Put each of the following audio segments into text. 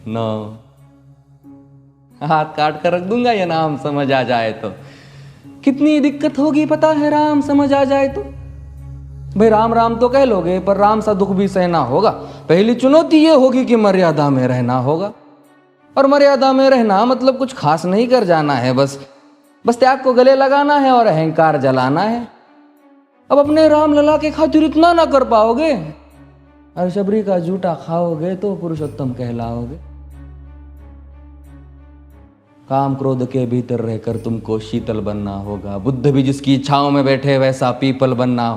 No, हाथ काट कर रख दूंगा ये नाम समझ आ जाए तो। कितनी दिक्कत होगी पता है राम समझ आ जाए तो। भाई राम राम तो कह लोगे, पर राम सा दुख भी सहना होगा। पहली चुनौती ये होगी कि मर्यादा में रहना होगा। और मर्यादा में रहना मतलब कुछ खास नहीं कर जाना है, बस त्याग को गले लगाना है और अहंकार जलाना है। अब अपने राम लला के खातिर इतना ना कर पाओगे, और शबरी का जूठा खाओगे तो पुरुषोत्तम कहलाओगे। काम क्रोध के भीतर रहकर तुमको शीतल बनना होगा। बुद्ध भी जिसकी इच्छाओं में बैठे वैसा पीपल बनना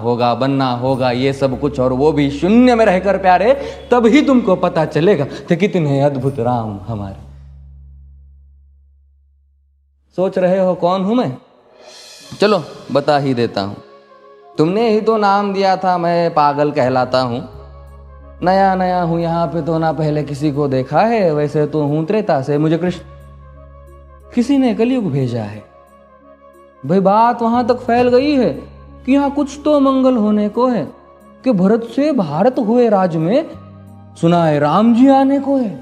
होगा ये सब कुछ, और वो भी शून्य में रहकर प्यारे। तभी तुमको पता चलेगा कि कितने अद्भुत राम हमारे। सोच रहे हो कौन हूं मैं? चलो बता ही देता हूं। तुमने ही तो नाम दिया था मैं पागल कहलाता हूं। नया नया हूं यहाँ पे तो ना पहले किसी को देखा है। वैसे तो हूं त्रेता से, मुझे कृष्ण किसी ने कलयुग भेजा है। भाई बात वहां तक फैल गई है कि यहाँ कुछ तो मंगल होने को है, कि भरत से भारत हुए राज में सुना है राम जी आने को है।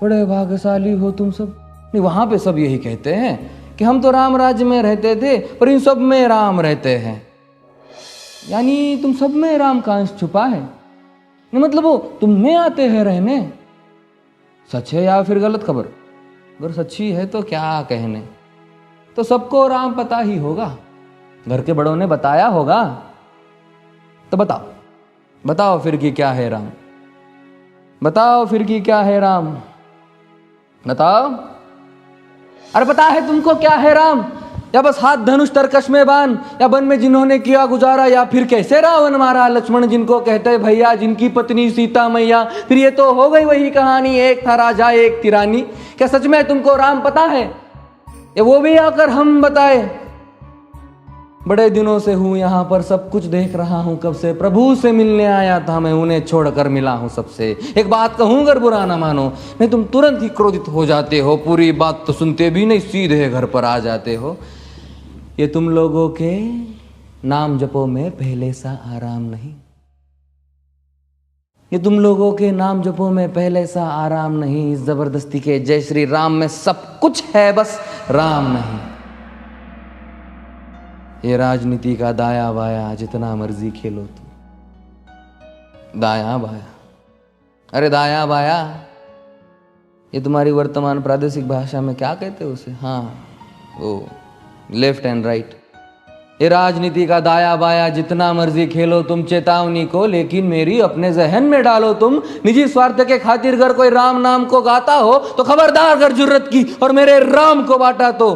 बड़े भाग्यशाली हो तुम सब। नहीं, वहां पे सब यही कहते हैं कि हम तो राम राज्य में रहते थे, पर इन सब में राम रहते हैं। यानी तुम सब में राम का अंश छुपा है। नहीं मतलब वो तुम में आते हैं रहने। सच है या फिर गलत खबर? अगर सच्ची है तो क्या कहने, तो सबको राम पता ही होगा। घर के बड़ों ने बताया होगा। तो बताओ फिर कि क्या है राम? बताओ फिर कि क्या है राम? बताओ। अरे पता है तुमको क्या है राम? या बस हाथ धनुष तरकश में बांध, या वन में जिन्होंने किया गुजारा, या फिर कैसे रावण मारा लक्ष्मण जिनको कहते भैया, जिनकी पत्नी सीता मैया। फिर ये तो हो गई वही कहानी, एक था राजा एक थी रानी। क्या सच में तुमको राम पता है? ये वो भी आकर हम बताए। बड़े दिनों से हूं यहाँ पर, सब कुछ देख रहा हूं कब से। प्रभु से मिलने आया था मैं, उन्हें छोड़कर मिला हूं सबसे। एक बात कहूं अगर बुरा ना मानो, नहीं तुम तुरंत ही क्रोधित हो जाते हो। पूरी बात तो सुनते भी नहीं, सीधे घर पर आ जाते हो। ये तुम लोगों के नाम जपो में पहले सा आराम नहीं। ये तुम लोगों के नाम जपो में पहले सा आराम नहीं। इस जबरदस्ती के जय श्री राम में सब कुछ है, बस राम नहीं। ये राजनीति का दाया बाया जितना मर्जी खेलो तुम। दाया बाया, अरे दाया बाया, ये तुम्हारी वर्तमान प्रादेशिक भाषा में क्या कहते हो उसे? हाँ, वो लेफ्ट एंड राइट। ये राजनीति का दाया बाया जितना मर्जी खेलो तुम चेतावनी को, लेकिन मेरी अपने जहन में डालो तुम। निजी स्वार्थ के खातिर अगर कोई राम नाम को गाता हो तो खबरदार अगर जुर्रत की और मेरे राम को बांटा तो।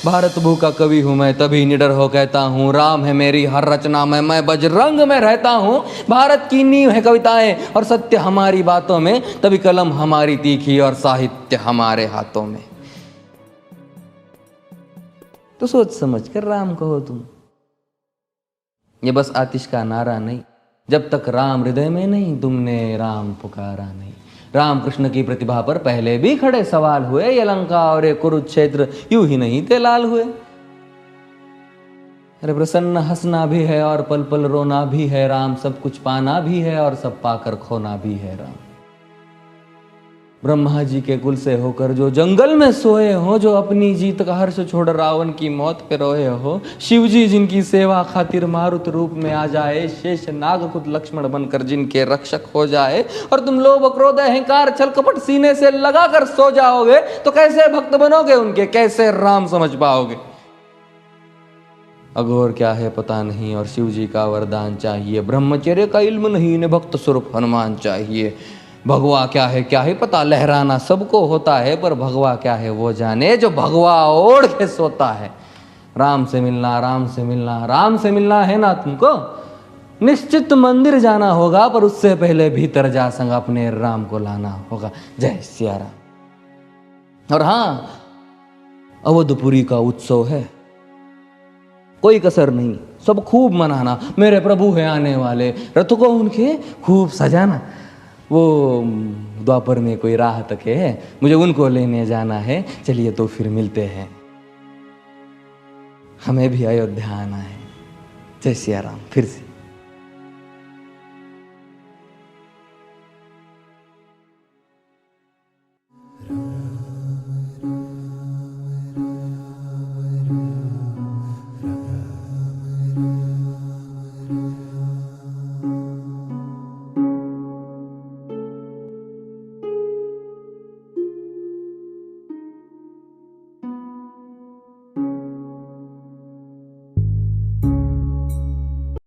भारत भू का कवि हूं मैं, तभी निडर हो कहता हूं राम है मेरी हर रचना में, मैं बजरंग में रहता हूं। भारत की नींव है कविताएं और सत्य हमारी बातों में, तभी कलम हमारी तीखी और साहित्य हमारे हाथों में। तो सोच समझ कर राम कहो तुम। ये बस आतिश का नारा नहीं, जब तक राम हृदय में नहीं तुमने राम पुकारा नहीं। राम कृष्ण की प्रतिभा पर पहले भी खड़े सवाल हुए। ये लंका और ये कुरुक्षेत्र यूं ही नहीं थे लाल हुए। अरे प्रसन्न हंसना भी है और पल पल रोना भी है राम। सब कुछ पाना भी है और सब पाकर खोना भी है राम। ब्रह्मा जी के कुल से होकर जो जंगल में सोए हो, जो अपनी जीत का हर्ष छोड़ रावण की मौत पे रोए हो। शिव जी जिनकी सेवा खातिर मारुत रूप में आ जाए, शेष नाग खुद लक्ष्मण बनकर जिनके रक्षक हो जाए। और तुम लोभ क्रोध अहंकार छल कपट सीने से लगा कर सो जाओगे तो कैसे भक्त बनोगे उनके, कैसे राम समझ पाओगे? अघोर क्या है पता नहीं और शिव जी का वरदान चाहिए। ब्रह्मचर्य का इल्म नहीं, ने भक्त स्वरूप हनुमान चाहिए। भगवा क्या है पता, लहराना सबको होता है, पर भगवा क्या है वो जाने जो भगवा ओढ़ के सोता है। राम से मिलना, राम से मिलना, राम से मिलना है ना तुमको? निश्चित मंदिर जाना होगा, पर उससे पहले भीतर जा संग अपने राम को लाना होगा। जय सिया राम। और हाँ, अवधपुरी का उत्सव है, कोई कसर नहीं, सब खूब मनाना। मेरे प्रभु है आने वाले, रथ को उनके खूब सजाना। वो द्वापर में कोई राह तके है, मुझे उनको लेने जाना है। चलिए तो फिर मिलते हैं, हमें भी अयोध्या आना है। जय सिया राम। फिर से